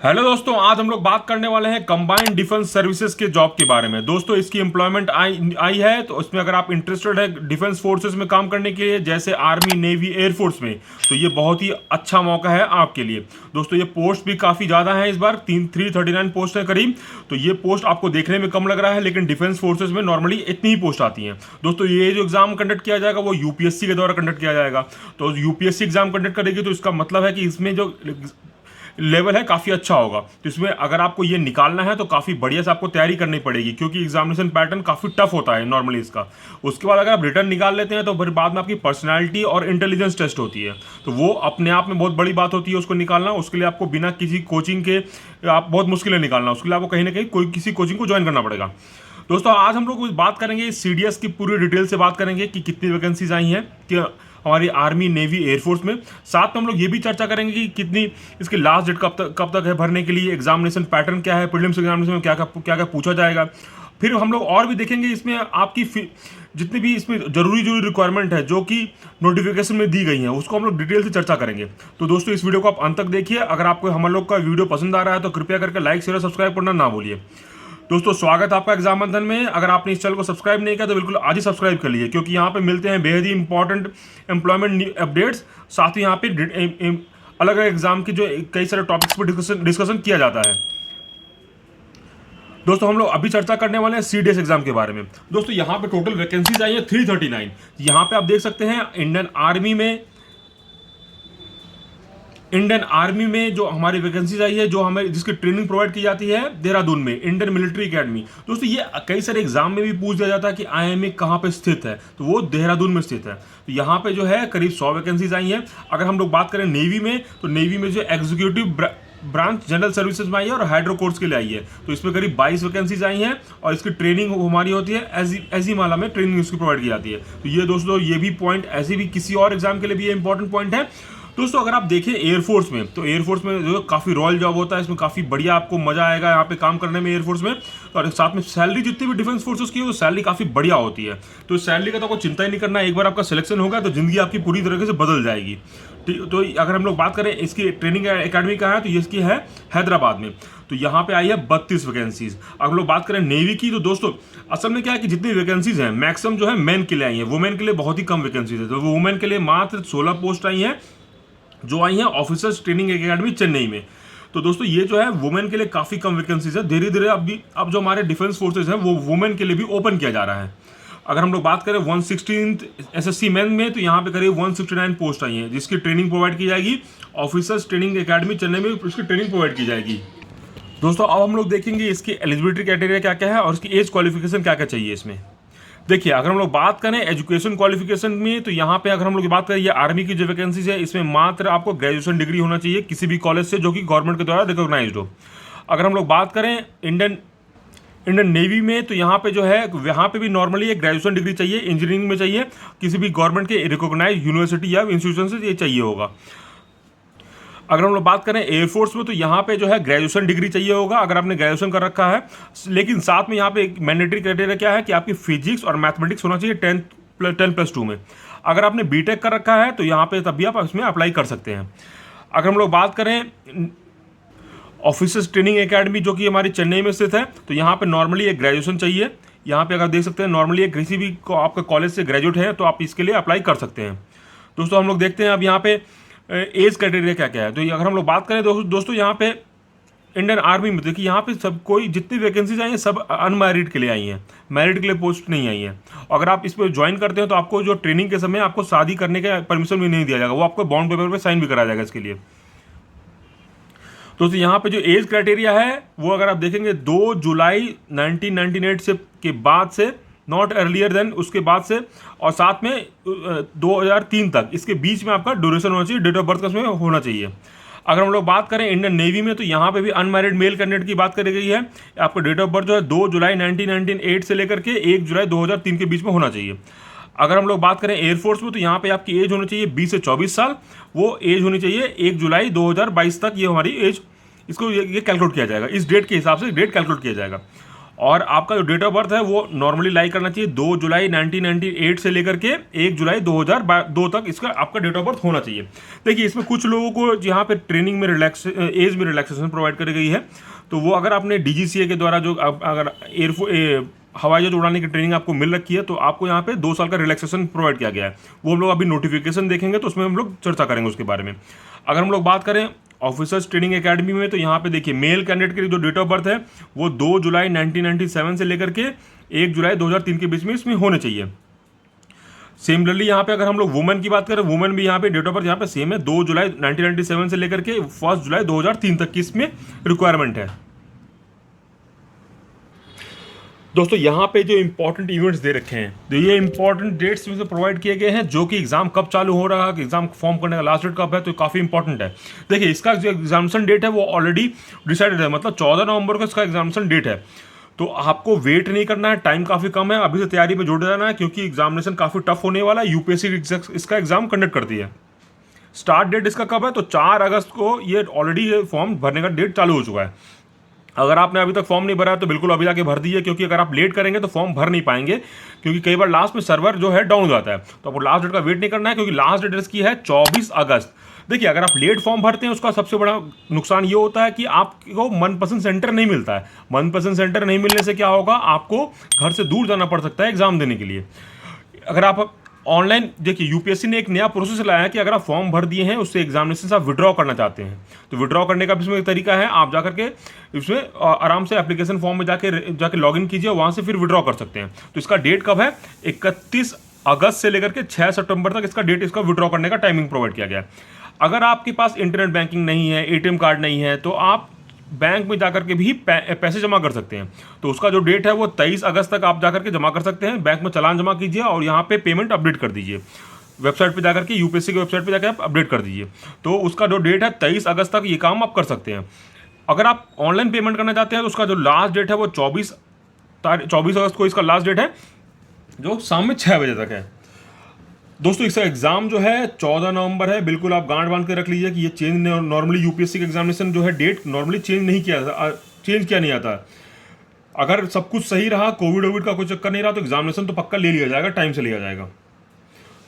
Hello दोस्तों, आज हम लोग बात करने वाले हैं कंबाइंड डिफेंस सर्विसेज के जॉब के बारे में। दोस्तों, इसकी एम्प्लॉयमेंट आई है, तो इसमें अगर आप इंटरेस्टेड है डिफेंस फोर्सेस में काम करने के लिए, जैसे आर्मी, नेवी, एयरफोर्स में, तो ये बहुत ही अच्छा मौका है आपके लिए। दोस्तों, ये पोस्ट भी काफ़ी ज़्यादा है, इस बार 339 पोस्ट है करीब। तो ये पोस्ट आपको देखने में कम लग रहा है, लेकिन डिफेंस फोर्सेज में नॉर्मली इतनी ही पोस्ट आती हैं। दोस्तों, ये जो एग्जाम कंडक्ट किया जाएगा वो यूपीएससी के द्वारा कंडक्ट किया जाएगा। तो यूपीएससी एग्जाम कंडक्ट करेगी, तो इसका मतलब है कि इसमें जो लेवल है काफ़ी अच्छा होगा। तो इसमें अगर आपको ये निकालना है तो काफ़ी बढ़िया से आपको तैयारी करनी पड़ेगी, क्योंकि एग्जामिनेशन पैटर्न काफ़ी टफ होता है नॉर्मली इसका। उसके बाद अगर आप रिटर्न निकाल लेते हैं तो फिर बाद में आपकी पर्सनालिटी और इंटेलिजेंस टेस्ट होती है। तो वो अपने आप में बहुत बड़ी बात होती है उसको निकालना। उसके लिए आपको बिना किसी कोचिंग के आप बहुत मुश्किल है निकालना। उसके लिए आपको कहीं ना कहीं कोई किसी कोचिंग को ज्वाइन करना पड़ेगा। दोस्तों, आज हम लोग बात करेंगे सीडीएस की पूरी डिटेल से बात करेंगे कि कितनी वैकेंसीज आई हैं कि हमारी आर्मी, नेवी, एयरफोर्स में। साथ में हम लोग ये भी चर्चा करेंगे कि कितनी इसकी लास्ट डेट कब तक है भरने के लिए, एग्जामिनेशन पैटर्न क्या है, प्रीलिम्स एग्जामिनेशन में क्या क्या पूछा जाएगा। फिर हम लोग और भी देखेंगे इसमें आपकी जितनी भी इसमें जरूरी रिक्वायरमेंट है जो कि नोटिफिकेशन में दी गई है, उसको हम लोग डिटेल से चर्चा करेंगे। तो दोस्तों, इस वीडियो को आप अंत तक देखिए। अगर आपको हम लोग का वीडियो पसंद आ रहा है तो कृपया करके लाइक, शेयर और सब्सक्राइब करना ना भूलिए। दोस्तों, स्वागत है आपका एग्जाम मंथन में। अगर आपने इस चैनल को सब्सक्राइब नहीं किया तो बिल्कुल आज ही सब्सक्राइब कर लीजिए, क्योंकि यहाँ पे मिलते हैं बेहद ही इंपॉर्टेंट एम्प्लॉयमेंट अपडेट्स। साथ ही यहाँ पे अलग अलग एग्जाम के जो कई सारे टॉपिक्स पर डिस्कशन किया जाता है। दोस्तों, हम लोग अभी चर्चा करने वाले हैं सीडीएस एग्जाम के बारे में। दोस्तों, यहाँ पे टोटल वैकेंसीज आई है 339। यहाँ पे आप देख सकते हैं इंडियन आर्मी में जो हमारी वैकेंसीज आई है, जो हमें जिसकी ट्रेनिंग प्रोवाइड की जाती है देहरादून में, इंडियन मिलिट्री एकेडमी। दोस्तों, ये कई सारे एग्जाम में भी पूछ दिया जाता है कि आईएमए कहाँ पे स्थित है, तो वो देहरादून में स्थित है। तो यहाँ पे जो है करीब 100 वैकेंसीज आई हैं। अगर हम लोग बात करें नेवी में, तो नेवी में जो एग्जीक्यूटिव ब्रांच जनरल सर्विसेज में आई है और हाइड्रो कोर्स के लिए आई है। तो इसमें करीब 22 वैकेंसीज आई हैं और इसकी ट्रेनिंग हमारी होती है ऐसी माला में ट्रेनिंग इसकी प्रोवाइड की जाती है। तो ये दोस्तों, ये भी पॉइंट ऐसे भी किसी और एग्जाम के लिए भी ये इंपॉर्टेंट पॉइंट है। दोस्तों, अगर आप देखें एयरफोर्स में, तो एयरफोर्स में जो काफ़ी रॉयल जॉब होता है, इसमें काफ़ी बढ़िया आपको मजा आएगा यहाँ पे काम करने में एयरफोर्स में। और साथ में सैलरी जितनी भी डिफेंस फोर्सेस की है, वो सैलरी काफ़ी बढ़िया होती है। तो सैलरी का तो आपको चिंता ही नहीं करना। एक बार आपका सिलेक्शन होगा तो जिंदगी आपकी पूरी तरीके से बदल जाएगी। तो अगर हम लोग बात करें इसकी ट्रेनिंग एकेडमी का है, तो इसकी है हैदराबाद में। तो यहाँ पे आई है 32 वैकेंसीज। अगर हम लोग बात करें नेवी की, तो दोस्तों असल में क्या है कि जितनी वैकेंसीज हैं मैक्सिमम जो है मेन के लिए आई है। वुमेन के लिए बहुत ही कम वैकेंसीज है। तो वुमेन के लिए मात्र 16 पोस्ट आई हैं, जो आई हैं ऑफिसर्स ट्रेनिंग एकेडमी चेन्नई में। तो दोस्तों, ये जो है वुमेन के लिए काफ़ी कम वैकेंसीज है। धीरे धीरे अब जो हमारे डिफेंस फोर्सेज हैं वो वुमेन के लिए भी ओपन किया जा रहा है। अगर हम लोग बात करें 116 एसएससी मेन में, तो यहाँ पे करीब 169 पोस्ट आई हैं, जिसकी ट्रेनिंग प्रोवाइड की जाएगी ऑफिसर्स ट्रेनिंग एकेडमी चेन्नई में, इसकी ट्रेनिंग प्रोवाइड की जाएगी। दोस्तों, अब हम लोग देखेंगे इसकी एलिजिबिलिटी क्राइटेरिया क्या क्या है और इसकी एज क्वालिफिकेशन क्या क्या चाहिए इसमें। देखिए, अगर हम लोग बात करें एजुकेशन क्वालिफिकेशन में, तो यहाँ पे अगर हम लोग बात करें ये आर्मी की जो वैकेंसीज है, इसमें मात्र आपको ग्रेजुएशन डिग्री होना चाहिए किसी भी कॉलेज से जो कि गवर्नमेंट के द्वारा रिकॉग्नाइज्ड हो। अगर हम लोग बात करें इंडियन नेवी में, तो यहाँ पे जो है यहाँ पे भी नॉर्मली एक ग्रेजुएशन डिग्री चाहिए, इंजीनियरिंग में चाहिए, किसी भी गवर्नमेंट के रिकॉग्नाइज्ड यूनिवर्सिटी या इंस्टीट्यूशन से ये चाहिए होगा। अगर हम लोग बात करें एयरफोर्स में, तो यहाँ पे जो है ग्रेजुएशन डिग्री चाहिए होगा अगर आपने ग्रेजुएशन कर रखा है। लेकिन साथ में यहाँ पे एक मैंडेटरी क्राइटेरिया क्या है कि आपकी फिजिक्स और मैथमेटिक्स होना चाहिए 10+2 में। अगर आपने बीटेक कर रखा है तो यहाँ पे तब भी आप इसमें अप्लाई कर सकते हैं। अगर हम लोग बात करें ऑफिसर्स ट्रेनिंग एकेडमी जो कि हमारी चेन्नई में स्थित है, तो यहाँ पे नॉर्मली एक ग्रेजुएशन चाहिए। यहाँ पे अगर देख सकते हैं नॉर्मली एक किसी भी आपका कॉलेज से ग्रेजुएट है तो आप इसके लिए अप्लाई कर सकते हैं। दोस्तों, हम लोग देखते हैं अब यहाँ पे एज क्राइटेरिया क्या क्या है। तो अगर हम लोग बात करें दोस्तों यहाँ पे इंडियन आर्मी में, देखिए यहाँ पे सब कोई जितनी वैकेंसीज आई हैं सब अनमैरिड के लिए आई हैं, मैरिड के लिए पोस्ट नहीं आई हैं। अगर आप इस पर ज्वाइन करते हैं तो आपको जो ट्रेनिंग के समय आपको शादी करने का परमिशन भी नहीं दिया जाएगा, वो आपको बॉन्ड पेपर पे साइन भी कराया जाएगा इसके लिए। दोस्तों, यहाँ पे जो एज क्राइटेरिया है वो अगर आप देखेंगे 2 जुलाई 1998 से के बाद से, नॉट अर्लियर देन उसके बाद से, और साथ में 2003 तक, इसके बीच में आपका ड्यूरेशन होना चाहिए, डेट ऑफ बर्थ का उसमें होना चाहिए। अगर हम लोग बात करें इंडियन नेवी में, तो यहाँ पे भी अनमैरिड मेल कैंडिडेट की बात करी गई है। आपका डेट ऑफ बर्थ जो है 2 जुलाई 1998 से लेकर के 1 जुलाई 2003 के बीच में होना चाहिए। अगर हम लोग बात करें एयरफोर्स में, तो यहाँ पे आपकी एज होनी चाहिए 20 से 24 साल। वो एज होनी चाहिए 1 जुलाई 2022 तक, ये हमारी एज इसको ये कैलकुलेट किया जाएगा, इस डेट के हिसाब से डेट कैलकुलेट किया जाएगा। और आपका जो डेट ऑफ बर्थ है वो नॉर्मली लाई करना चाहिए 2 जुलाई 1998 से लेकर के 1 जुलाई 2002 तक इसका आपका डेट ऑफ बर्थ होना चाहिए। देखिए इसमें कुछ लोगों को यहाँ पे ट्रेनिंग में एज में रिलैक्सेशन प्रोवाइड करी गई है, तो वो अगर आपने DGCA के द्वारा जो अगर हवाई जहाज उड़ाने की ट्रेनिंग आपको मिल रखी है तो आपको यहाँ पे 2 साल का रिलैक्सेशन प्रोवाइड किया गया है। वो हम लोग अभी नोटिफिकेशन देखेंगे तो उसमें हम लोग चर्चा करेंगे उसके बारे में। अगर हम लोग बात करें ऑफिसर्स ट्रेनिंग एकेडमी में, तो यहाँ पे देखिए मेल कैंडिडेट की जो डेट ऑफ बर्थ है वो 2 जुलाई 1997 से लेकर के 1 जुलाई 2003 के बीच में इसमें होने चाहिए। सिमिलरली यहाँ पे अगर हम लोग वुमेन की बात करें, वुमेन भी यहाँ पे डेट ऑफ बर्थ यहाँ पे सेम है, 2 जुलाई 1997 से लेकर के 1 जुलाई 2003 तक की इसमें रिक्वायरमेंट है। दोस्तों यहाँ पे जो इंपॉर्टेंट इवेंट्स दे रखे हैं, तो ये इंपॉर्टेंट डेट्स में से प्रोवाइड किए गए हैं, जो कि एग्जाम कब चालू हो रहा है, एग्जाम फॉर्म करने का लास्ट डेट कब है, तो काफ़ी इंपॉर्टेंट है। देखिए इसका जो एग्जामिनेशन डेट है वो ऑलरेडी डिसाइडेड है, मतलब 14 नवंबर को इसका एग्जामिनेशन डेट है। तो आपको वेट नहीं करना है, टाइम काफ़ी कम है, अभी से तैयारी में जुड़ जाना है, क्योंकि एग्जामिनेशन काफ़ी टफ होने वाला है। यूपीएससी इसका एग्जाम कंडक्ट करती है। स्टार्ट डेट इसका कब है, तो 4 अगस्त को ये ऑलरेडी फॉर्म भरने का डेट चालू हो चुका है। अगर आपने अभी तक फॉर्म नहीं भरा है तो बिल्कुल अभी जाके भर दीजिए, क्योंकि अगर आप लेट करेंगे तो फॉर्म भर नहीं पाएंगे, क्योंकि कई बार लास्ट में सर्वर जो है डाउन हो जाता है। तो आपको लास्ट डेट का वेट नहीं करना है, क्योंकि लास्ट डेट इसकी है 24 अगस्त। देखिए अगर आप लेट फॉर्म भरते हैं उसका सबसे बड़ा नुकसान ये होता है कि आपको मनपसंद सेंटर नहीं मिलता है। मनपसंद सेंटर नहीं मिलने से क्या होगा, आपको घर से दूर जाना पड़ सकता है एग्जाम देने के लिए। अगर आप ऑनलाइन, देखिए यूपीएससी ने एक नया प्रोसेस लाया है कि अगर आप फॉर्म भर दिए हैं उससे एग्जामिनेशन से आप विड्रॉ करना चाहते हैं, तो विड्रॉ करने का भी इसमें एक तरीका है। आप जाकर के इसमें आराम से एप्लीकेशन फॉर्म में जाके लॉगिन कीजिए, वहाँ से फिर विड्रॉ कर सकते हैं। तो इसका डेट कब है, 31 अगस्त से लेकर के 6 सितंबर तक इसका डेट, इसका विड्रॉ करने का टाइमिंग प्रोवाइड किया गया है। अगर आपके पास इंटरनेट बैंकिंग नहीं है, ATM कार्ड नहीं है, तो आप बैंक में जाकर के भी पैसे जमा कर सकते हैं। तो उसका जो डेट है वो 23 अगस्त तक आप जाकर के जमा कर सकते हैं। बैंक में चालान जमा कीजिए और यहाँ पे पेमेंट अपडेट कर दीजिए, वेबसाइट पे जाकर के, यूपीएससी की वेबसाइट पे जाकर आप अपडेट कर दीजिए। तो उसका जो डेट है 23 अगस्त तक ये काम आप कर सकते हैं। अगर आप ऑनलाइन पेमेंट करना चाहते हैं तो उसका जो लास्ट डेट है वो 24 अगस्त को इसका लास्ट डेट है, जो शाम में 6 बजे तक है। दोस्तों इसका एग्जाम जो है 14 नवंबर है। बिल्कुल आप गांठ बांध के रख लीजिए कि ये चेंज, नॉर्मली यूपीएससी का एग्जामिनेशन जो है डेट नॉर्मली चेंज किया नहीं जाता। अगर सब कुछ सही रहा, कोविड का कोई चक्कर नहीं रहा, तो एग्जामिनेशन तो पक्का ले लिया जाएगा, टाइम से लिया जाएगा।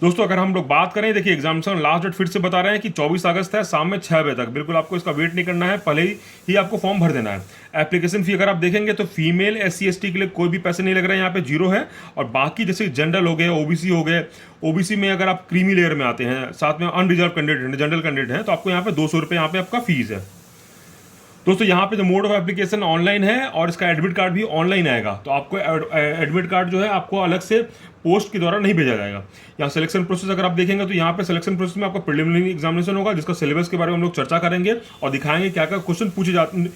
दोस्तों अगर हम लोग बात करें, देखिए एग्जामिनेशन लास्ट डेट फिर से बता रहे हैं कि 24 अगस्त है, शाम में 6 बजे तक। बिल्कुल आपको इसका वेट नहीं करना है, पहले ही आपको फॉर्म भर देना है। एप्लीकेशन फी अगर आप देखेंगे तो फीमेल SC ST के लिए कोई भी पैसे नहीं लग रहे हैं, यहाँ पे 0 है। और बाकी जैसे जनरल हो गए, OBC हो गए, OBC में अगर आप क्रीमी लेयर में आते हैं, साथ में अनरिजर्व कैंडिडेट, जनरल कैंडिडेट हैं, तो आपको यहाँ पे 200 रुपये यहाँ पे आपका फीस है। दोस्तों यहाँ पे जो मोड ऑफ एप्लीकेशन ऑनलाइन है और इसका एडमिट कार्ड भी ऑनलाइन आएगा। तो आपको एडमिट कार्ड जो है आपको अलग से पोस्ट के द्वारा नहीं भेजा जाएगा। यहाँ सिलेक्शन प्रोसेस अगर आप देखेंगे तो यहाँ पे सिलेक्शन प्रोसेस में आपका प्रीलिमिनरी एग्जामिनेशन होगा, जिसका सिलेबस के बारे में हम लोग चर्चा करेंगे और दिखाएंगे क्या क्या क्वेश्चन पूछे जाते हैं,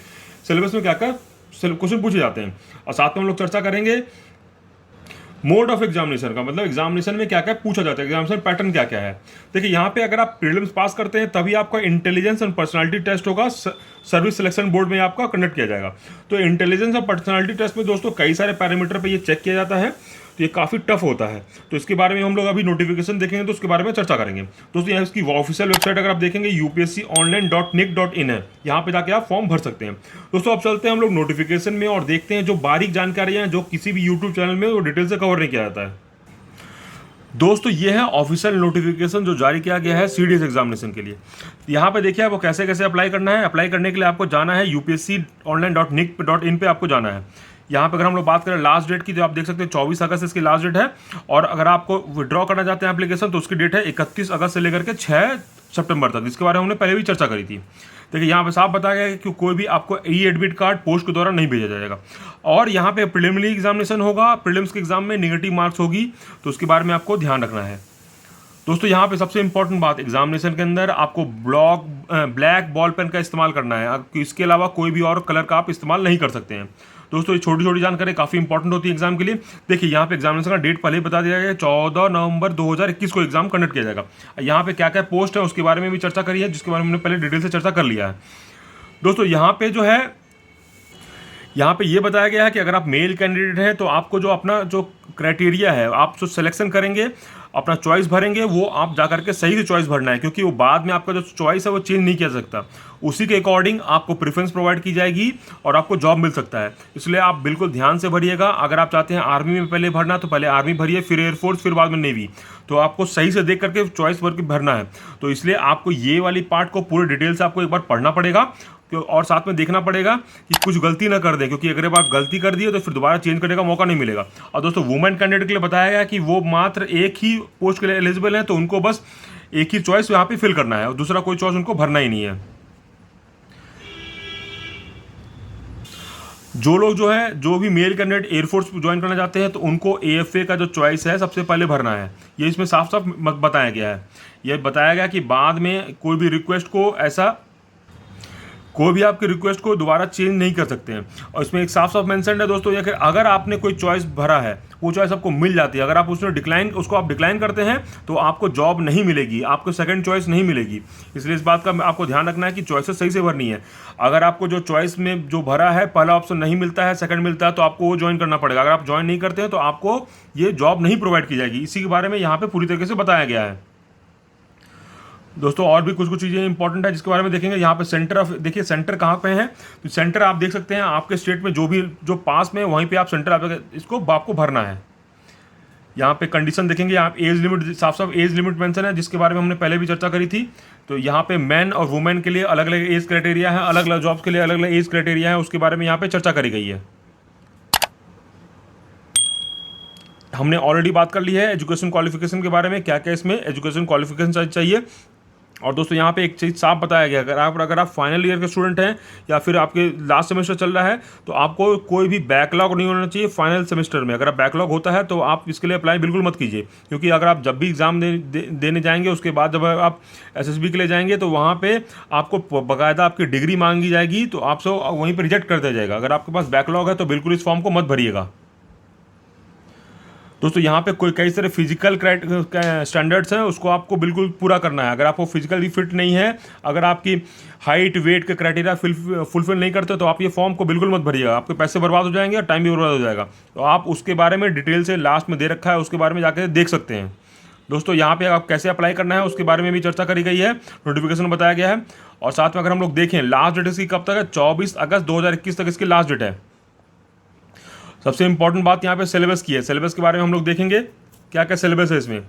सिलेबस में क्या क्या क्वेश्चन पूछे जाते हैं। और साथ में हम लोग चर्चा करेंगे मोड ऑफ एग्जामिनेशन का, मतलब एग्जामिनेशन में क्या क्या पूछा जाता है, एग्जामिनेशन पैटर्न क्या क्या है। देखिए यहाँ पे अगर आप प्रीलिम्स पास करते हैं तभी आपका इंटेलिजेंस एंड पर्सनालिटी टेस्ट होगा, सर्विस सिलेक्शन बोर्ड में आपका कंडक्ट किया जाएगा। तो इंटेलिजेंस और पर्सनालिटी टेस्ट में दोस्तों कई सारे पैरामीटर पे ये चेक किया जाता है, तो ये काफ़ी टफ होता है। तो इसके बारे में हम लोग अभी नोटिफिकेशन देखेंगे तो उसके बारे में चर्चा करेंगे। दोस्तों यहाँ इसकी ऑफिशियल वेबसाइट अगर आप देखेंगे upsconline.nic.in है, यहाँ पे जाके आप फॉर्म भर सकते हैं। दोस्तों अब चलते हैं हम लोग नोटिफिकेशन में और देखते हैं जो बारीक जानकारियाँ जो किसी भी यूट्यूब चैनल में वो डिटेल से कवर नहीं किया जाता है। दोस्तों ये है ऑफिशियल नोटिफिकेशन जो जारी किया गया है CDS एग्जामिनेशन के लिए। यहाँ पे देखिए आपको कैसे कैसे अप्लाई करना है। अप्लाई करने के लिए आपको जाना है upsconline.nic.in पे आपको जाना है। यहाँ पे अगर हम लोग बात करें लास्ट डेट की, तो आप देख सकते हैं 24 अगस्त इसकी लास्ट डेट है। और अगर आपको विड्रॉ करना चाहते हैं एप्लीकेशन तो उसकी डेट है 31 अगस्त से लेकर के 6 सितंबर तक। इसके बारे में हमने पहले भी चर्चा करी थी। देखिए यहाँ पे साफ बताया गया है कि कोई भी आपको एडमिट कार्ड पोस्ट के द्वारा नहीं भेजा जाएगा। और यहाँ पे प्रीलिमिनरी एग्जामिनेशन होगा, प्रीलिम्स के एग्जाम में नेगेटिव मार्क्स होगी, तो उसके बारे में आपको ध्यान रखना है। दोस्तों यहाँ पे सबसे इंपॉर्टेंट बात, एग्जामिनेशन के अंदर आपको ब्लैक बॉल पेन का इस्तेमाल करना है, इसके अलावा कोई भी और कलर का आप इस्तेमाल नहीं कर सकते हैं। दोस्तों ये छोटी छोटी जानकारी काफ़ी इंपॉर्टेंट होती है एग्जाम के लिए। देखिए यहाँ पे एग्जामिनेशन का डेट पहले ही बता दिया गया है, 14 नवंबर 2021 को एग्जाम कंडक्ट किया जाएगा। यहाँ पे क्या क्या पोस्ट है उसके बारे में भी चर्चा करी है, जिसके बारे में हमने पहले डिटेल से चर्चा कर लिया है। दोस्तों यहाँ पे जो है, यहाँ पे ये बताया गया है कि अगर आप मेल कैंडिडेट हैं तो आपको जो अपना जो क्राइटेरिया है, आप जो सिलेक्शन करेंगे, अपना चॉइस भरेंगे, वो आप जा करके सही से चॉइस भरना है, क्योंकि वो बाद में आपका जो चॉइस है वो चेंज नहीं किया सकता। उसी के अकॉर्डिंग आपको प्रेफरेंस प्रोवाइड की जाएगी और आपको जॉब मिल सकता है। इसलिए आप बिल्कुल ध्यान से भरिएगा। अगर आप चाहते हैं आर्मी में पहले भरना तो पहले आर्मी भरिए, फिर एयरफोर्स, फिर बाद में नेवी। तो आपको सही से देख करके चॉइस भर के भरना है। तो इसलिए आपको ये वाली पार्ट को पूरे डिटेल से आपको एक बार पढ़ना पड़ेगा और साथ में देखना पड़ेगा कि कुछ गलती ना कर दे, क्योंकि अगर आप गलती कर दिए तो फिर दोबारा चेंज करने का मौका नहीं मिलेगा। और दोस्तों वुमेन कैंडिडेट के लिए बताया गया कि वो मात्र एक ही पोस्ट के लिए एलिजिबल है, तो उनको बस एक ही चॉइस यहाँ पे फिल करना है और दूसरा कोई चॉइस उनको भरना ही नहीं है। जो लोग जो भी मेल कैंडिडेट एयरफोर्स ज्वाइन करना चाहते हैं तो उनको AFA का जो चॉइस है सबसे पहले भरना है। ये इसमें साफ साफ बताया गया है। ये बताया गया कि बाद में कोई भी रिक्वेस्ट को कोई भी आपकी रिक्वेस्ट को दोबारा चेंज नहीं कर सकते हैं। और इसमें एक साफ साफ मेंशन है दोस्तों, ये कि अगर आपने कोई चॉइस भरा है वो चॉइस आपको मिल जाती है, अगर आप उसमें उसको आप डिक्लाइन करते हैं तो आपको जॉब नहीं मिलेगी, आपको सेकंड चॉइस नहीं मिलेगी। इसलिए इस बात का आपको ध्यान रखना है कि चॉइसेस सही से भरनी है। अगर आपको जो चॉइस में जो भरा है पहला ऑप्शन नहीं मिलता है, सेकंड मिलता है, तो आपको वो ज्वाइन करना पड़ेगा। अगर आप ज्वाइन नहीं करते हैं तो आपको ये जॉब नहीं प्रोवाइड की जाएगी। इसी के बारे में यहाँ पे पूरी तरीके से बताया गया है। दोस्तों और भी कुछ चीज़ें इंपॉर्टेंट है जिसके बारे में देखेंगे। यहाँ पे सेंटर देखिए सेंटर कहाँ पे है, तो सेंटर आप देख सकते हैं आपके स्टेट में जो पास में वहीं पे आप सेंटर इसको आपको भरना है। यहाँ पे कंडीशन देखेंगे, आप एज लिमिट साफ साफ एज लिमिट मेंशन है, जिसके बारे में हमने पहले भी चर्चा करी थी। तो यहाँ पे मैन और वुमेन के लिए अलग अलग एज क्राइटेरिया है, अलग अलग जॉब्स के लिए अलग अलग एज क्राइटेरिया है, उसके बारे में यहाँ पे चर्चा करी गई है। हमने ऑलरेडी बात कर ली है एजुकेशन क्वालिफिकेशन के बारे में, क्या क्या इसमें एजुकेशन क्वालिफिकेशन चाहिए। और दोस्तों यहाँ पे एक चीज़ साफ बताया गया, अगर आप फाइनल ईयर के स्टूडेंट हैं या फिर आपके लास्ट सेमेस्टर चल रहा है तो आपको कोई भी बैकलॉग नहीं होना चाहिए फाइनल सेमेस्टर में। अगर आप बैकलॉग होता है तो आप इसके लिए अप्लाई बिल्कुल मत कीजिए, क्योंकि अगर आप जब भी एग्ज़ाम देने जाएंगे उसके बाद जब आप SSB के लिए जाएंगे तो वहाँ पर आपको बाकायदा आपकी डिग्री मांगी जाएगी, तो आपसे वहीं पर रिजेक्ट कर दिया जाएगा। अगर आपके पास बैकलॉग है तो बिल्कुल इस फॉर्म को मत भरिएगा। दोस्तों यहाँ पे कई सारे फिजिकल स्टैंडर्ड्स हैं, उसको आपको बिल्कुल पूरा करना है। अगर आपको फिजिकली फिट नहीं है, अगर आपकी हाइट वेट के क्राइटेरिया फुलफिल नहीं करते तो आप ये फॉर्म को बिल्कुल मत भरिएगा। आपके पैसे बर्बाद हो जाएंगे और टाइम भी बर्बाद हो जाएगा। तो आप उसके बारे में डिटेल से लास्ट में दे रखा है, उसके बारे में जाकर देख सकते हैं। दोस्तों यहाँ पे आप कैसे अप्लाई करना है उसके बारे में भी चर्चा करी गई है, नोटिफिकेशन में बताया गया है। और साथ में अगर हम लोग देखें लास्ट डेट इसकी कब तक है, 24 अगस्त 2021 तक इसकी लास्ट डेट है। सबसे इंपॉर्टेंट बात यहाँ पे सिलेबस की है। सिलेबस के बारे में हम लोग देखेंगे क्या क्या सिलेबस है इसमें।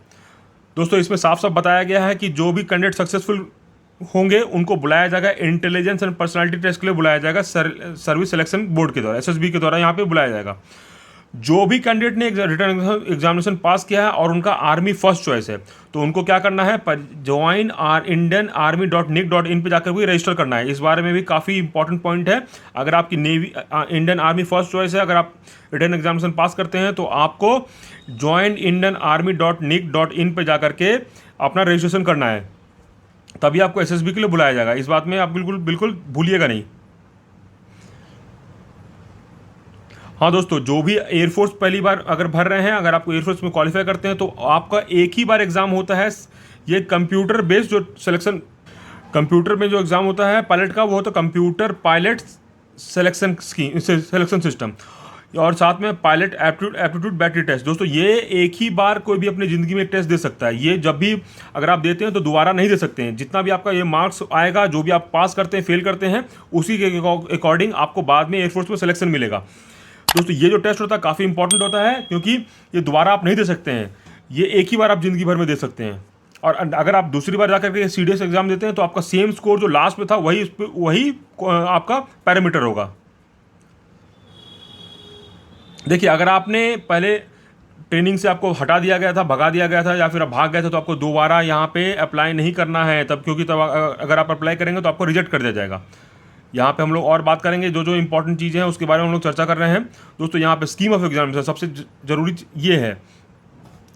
दोस्तों इसमें साफ साफ बताया गया है कि जो भी कैंडिडेट सक्सेसफुल होंगे उनको बुलाया जाएगा इंटेलिजेंस एंड पर्सनालिटी टेस्ट के लिए बुलाया जाएगा, सर्विस सिलेक्शन बोर्ड के द्वारा, SSB के द्वारा यहाँ पे बुलाया जाएगा। जो भी कैंडिडेट ने रिटर्न एग्जामिनेशन पास किया है और उनका आर्मी फर्स्ट चॉइस है तो उनको क्या करना है, ज्वाइन indianarmy.nic.in पे जाकर भी रजिस्टर करना है। इस बारे में भी काफ़ी इंपॉर्टेंट पॉइंट है। अगर आपकी navy Indian army first choice है, अगर आप रिटर्न एग्जामिनेशन पास करते हैं तो आपको ज्वाइन indianarmy.nic.in पे जाकर के अपना रजिस्ट्रेशन करना है, तभी आपको SSB के लिए बुलाया जाएगा। इस बात में आप बिल्कुल भूलिएगा नहीं। हाँ दोस्तों, जो भी एयरफोर्स पहली बार अगर भर रहे हैं, अगर आपको एयरफोर्स में क्वालिफाई करते हैं तो आपका एक ही बार एग्ज़ाम होता है। ये कंप्यूटर बेस्ड जो कंप्यूटर में जो एग्ज़ाम होता है पायलट का, वो होता है कंप्यूटर पायलट सिलेक्शन सिस्टम, और साथ में पायलट एप्टीट्यूड बैटरी टेस्ट। दोस्तों ये एक ही बार कोई भी अपनी ज़िंदगी में टेस्ट दे सकता है। ये जब भी अगर आप देते हैं तो दोबारा नहीं दे सकते हैं। जितना भी आपका ये मार्क्स आएगा, जो भी आप पास करते हैं फेल करते हैं, उसी के अकॉर्डिंग आपको बाद में एयरफोर्स में सिलेक्शन मिलेगा। दोस्तों ये जो टेस्ट होता है काफ़ी इंपॉर्टेंट होता है, क्योंकि ये दोबारा आप नहीं दे सकते हैं। ये एक ही बार आप ज़िंदगी भर में दे सकते हैं। और अगर आप दूसरी बार जाकर के CDS एग्ज़ाम देते हैं तो आपका सेम स्कोर जो लास्ट में था वही आपका पैरामीटर होगा। देखिए अगर आपने पहले ट्रेनिंग से आपको हटा दिया गया था, भगा दिया गया था, या फिर आप भाग गए थे, तो आपको दोबारा यहाँ पे अप्लाई नहीं करना है तब, क्योंकि तब अगर आप अप्लाई करेंगे तो आपको रिजेक्ट कर दिया जाएगा। यहाँ पे हम लोग और बात करेंगे, जो इंपॉर्टेंट चीज़ें हैं उसके बारे में हम लोग चर्चा कर रहे हैं। दोस्तों यहाँ पे स्कीम ऑफ एग्जामिनेशन सबसे ज़रूरी ये है,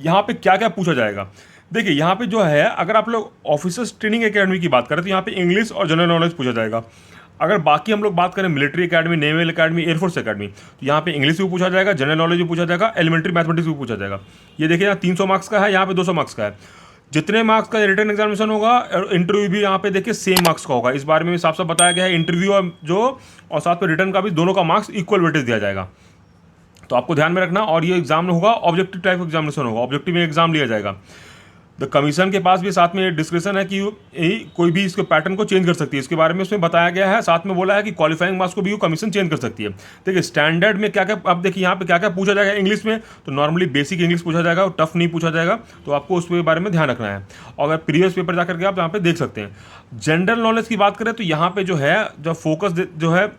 यहाँ पे क्या क्या पूछा जाएगा। देखिए यहाँ पे जो है, अगर आप लोग ऑफिसर्स ट्रेनिंग एकेडमी की बात करें तो यहाँ पे इंग्लिश और जनरल नॉलेज पूछा जाएगा। अगर बाकी हम लोग बात करें military academy, naval academy, air force academy, तो यहाँ पे इंग्लिश भी पूछा जाएगा, जनरल नॉलेज भी पूछा जाएगा, एलिमेंट्री मैथमेटिक्स भी पूछा जाएगा। ये देखिए यहाँ 300 मार्क्स का है, यहाँ पे 200 मार्क्स का है। जितने मार्क्स का रिटर्न एग्जामिनेशन होगा और इंटरव्यू भी यहाँ पे देखिए सेम मार्क्स का होगा। इस बारे में भी साफ साफ बताया गया है। इंटरव्यू और साथ में रिटर्न का भी दोनों का मार्क्स इक्वल वेटेज दिया जाएगा। तो तो आपको ध्यान में रखना। और ये एग्जाम होगा ऑब्जेक्टिव टाइप एग्जामिनेशन होगा, ऑब्जेक्टिव में एग्जाम लिया जाएगा। द कमीशन के पास भी साथ में डिस्क्रिप्शन है कि कोई भी इसके पैटर्न को चेंज कर सकती है, इसके बारे में उसमें बताया गया है। साथ में बोला है कि क्वालिफाइंग मार्क्स को भी कमीशन चेंज कर सकती है। देखिए स्टैंडर्ड में क्या क्या, अब देखिए यहाँ पे क्या क्या पूछा जाएगा इंग्लिश में, तो नॉर्मली बेसिक इंग्लिश पूछा जाएगा और टफ नहीं पूछा जाएगा, तो आपको उसके बारे में ध्यान रखना है। और अगर प्रीवियस पेपर जाकर के आप यहाँ पे देख सकते हैं। जनरल नॉलेज की बात करें तो यहाँ पे जो है, जो फोकस जो है,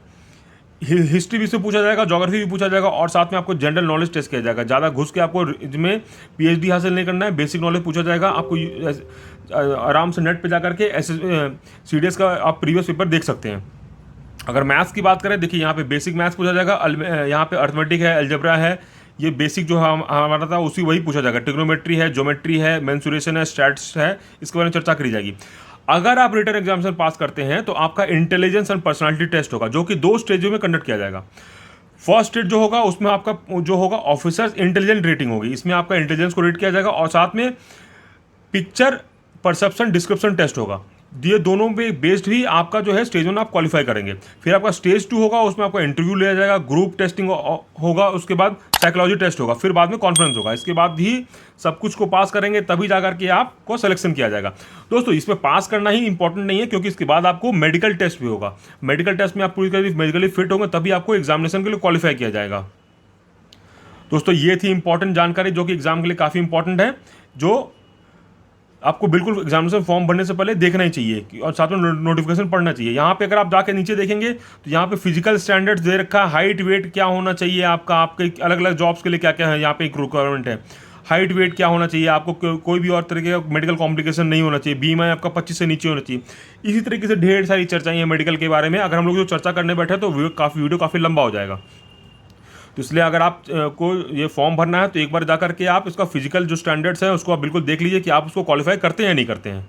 हिस्ट्री भी से पूछा जाएगा, ज्योग्राफी भी पूछा जाएगा, और साथ में आपको जनरल नॉलेज टेस्ट किया जाएगा। ज़्यादा घुस के आपको इसमें पीएचडी हासिल नहीं करना है, बेसिक नॉलेज पूछा जाएगा। आपको आराम से नेट पे जाकर के सीडीएस का आप प्रीवियस पेपर देख सकते हैं। अगर मैथ्स की बात करें, देखिए यहाँ पे बेसिक मैथ्स पूछा जाएगा, यहाँ पे अर्थमेटिक है, अलजेब्रा है, ये बेसिक जो हमारा था उसी वही पूछा जाएगा। ट्रिग्नोमेट्री है, ज्योमेट्री है, मेंसुरेशन है, स्टैट्स है, इसके बारे में चर्चा करी जाएगी। अगर आप रिटन एग्जामिनेशन पास करते हैं तो आपका इंटेलिजेंस एंड पर्सनालिटी टेस्ट होगा, जो कि 2 स्टेजों में कंडक्ट किया जाएगा। फर्स्ट स्टेज जो होगा उसमें आपका जो होगा ऑफिसर्स इंटेलिजेंट रेटिंग होगी, इसमें आपका इंटेलिजेंस को रेट किया जाएगा, और साथ में पिक्चर परसेप्शन डिस्क्रिप्शन टेस्ट होगा। ये दोनों पे बेस्ड ही आपका जो है स्टेज 1 आप क्वालिफाई करेंगे। फिर आपका स्टेज 2 होगा, उसमें आपका इंटरव्यू लिया जाएगा, ग्रुप टेस्टिंग होगा, उसके बाद साइकोलॉजी टेस्ट होगा, फिर बाद में कॉन्फ्रेंस होगा। इसके बाद ही सब कुछ को पास करेंगे तभी जाकर के आपको सिलेक्शन किया जाएगा। दोस्तों इसमें पास करना ही इंपॉर्टेंट नहीं है, क्योंकि इसके बाद आपको मेडिकल टेस्ट भी होगा। मेडिकल टेस्ट में आप पूरी तरह मेडिकली फिट होंगे तभी आपको एग्जामिनेशन के लिए क्वालिफाई किया जाएगा। दोस्तों ये थी इंपॉर्टेंट जानकारी जो कि एग्जाम के लिए काफ़ी इंपॉर्टेंट है, जो आपको बिल्कुल एग्जामिनेशन फॉर्म भरने से पहले देखना ही चाहिए, और साथ में नोटिफिकेशन पढ़ना चाहिए। यहाँ पे अगर आप जाके नीचे देखेंगे तो यहाँ पे फिजिकल स्टैंडर्ड्स दे रखा है, हाइट वेट क्या होना चाहिए आपका, आपके अलग अलग जॉब्स के लिए क्या क्या है, यहाँ पे एक रिक्वायरमेंट है। हाइट वेट क्या होना चाहिए, आपको कोई भी और तरीके का मेडिकल कॉम्प्लिकेशन नहीं होना चाहिए, बीमा आपका 25 से नीचे होना चाहिए। इसी तरीके से ढेर सारी चर्चाएं हैं मेडिकल के बारे में। अगर हम लोग जो चर्चा करने बैठे तो वीडियो काफ़ी लंबा हो जाएगा, तो इसलिए अगर आप को ये फॉर्म भरना है तो एक बार जाकर के आप इसका फिजिकल जो स्टैंडर्ड्स है उसको आप बिल्कुल देख लीजिए कि आप उसको क्वालिफाई करते हैं या नहीं करते हैं।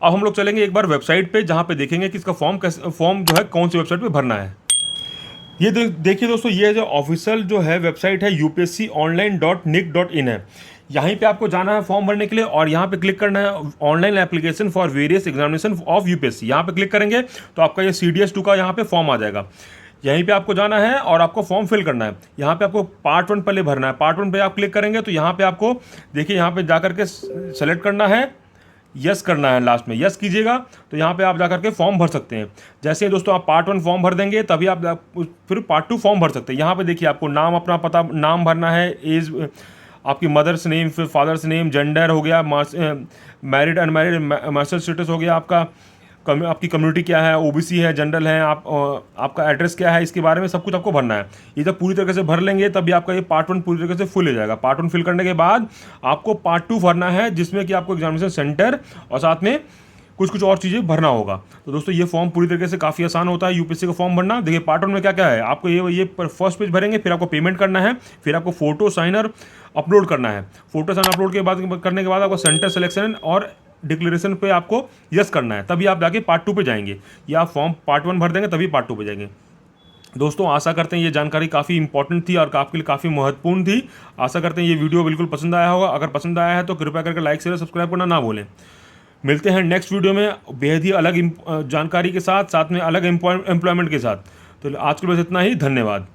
अब हम लोग चलेंगे एक बार वेबसाइट पे, जहाँ पे देखेंगे कि इसका फॉर्म जो है कौन सी वेबसाइट पे भरना है। ये देखिए दोस्तों, ये जो ऑफिशियल जो है वेबसाइट है upsconline.nic.in है। यहीं पे आपको जाना है फॉर्म भरने के लिए, और यहाँ पे क्लिक करना है online application for various examination of UPSC. यहाँ पे क्लिक करेंगे तो आपका ये CDS 2 का यहाँ पे फॉर्म आ जाएगा। यहीं पे आपको जाना है और आपको फॉर्म फिल करना है। यहाँ पे आपको पार्ट 1 पहले भरना है। पार्ट 1 पे आप क्लिक करेंगे तो यहाँ पे आपको देखिए, यहाँ पे जाकर के सेलेक्ट करना है, यस करना है, लास्ट में यस कीजिएगा तो यहाँ पे आप जाकर के फॉर्म भर सकते हैं। जैसे ही दोस्तों आप पार्ट 1 फॉर्म भर देंगे तभी आप फिर पार्ट 2 फॉर्म भर सकते हैं। यहाँ पे देखिए आपको नाम, अपना पता, नाम भरना है, एज, आपकी मदर्स नेम, फिर फादर्स नेम, जेंडर हो गया, मैरिड अनमैरिड, मैरिटल स्टेटस हो गया, आपकी कम्युनिटी क्या है, ओबीसी है, जनरल है, आपका एड्रेस क्या है, इसके बारे में सब कुछ आपको भरना है। ये जब पूरी तरीके से भर लेंगे तभी आपका ये पार्ट 1 पूरी तरीके से फुल हो जाएगा। पार्ट 1 फिल करने के बाद आपको पार्ट 2 भरना है, जिसमें कि आपको एग्जामिनेशन सेंटर और साथ में कुछ और चीज़ें भरना होगा। तो दोस्तों ये फॉर्म पूरी तरीके से काफ़ी आसान होता है यूपीएससी का फॉर्म भरना। देखिए पार्ट 1 में क्या क्या है, आपको ये फर्स्ट पेज भरेंगे, फिर आपको पेमेंट करना है, फिर आपको फोटो साइनर अपलोड करना है। फोटो साइन अपलोड के बाद करने के बाद आपको सेंटर सिलेक्शन और डिक्लेरेशन पे आपको यस करना है, तभी आप जाके पार्ट 2 पे जाएंगे, या आप फॉर्म पार्ट 1 भर देंगे तभी पार्ट 2 पे जाएंगे। दोस्तों आशा करते हैं ये जानकारी काफ़ी इंपॉर्टेंट थी और आपके लिए काफ़ी महत्वपूर्ण थी। आशा करते हैं ये वीडियो बिल्कुल पसंद आया होगा। अगर पसंद आया है तो कृपया करके लाइक शेयर सब्सक्राइब करना ना भूलें। मिलते हैं नेक्स्ट वीडियो में बेहद ही अलग जानकारी के साथ में अलग एम्प्लॉयमेंट के साथ। तो आज के लिए बस इतना ही, धन्यवाद।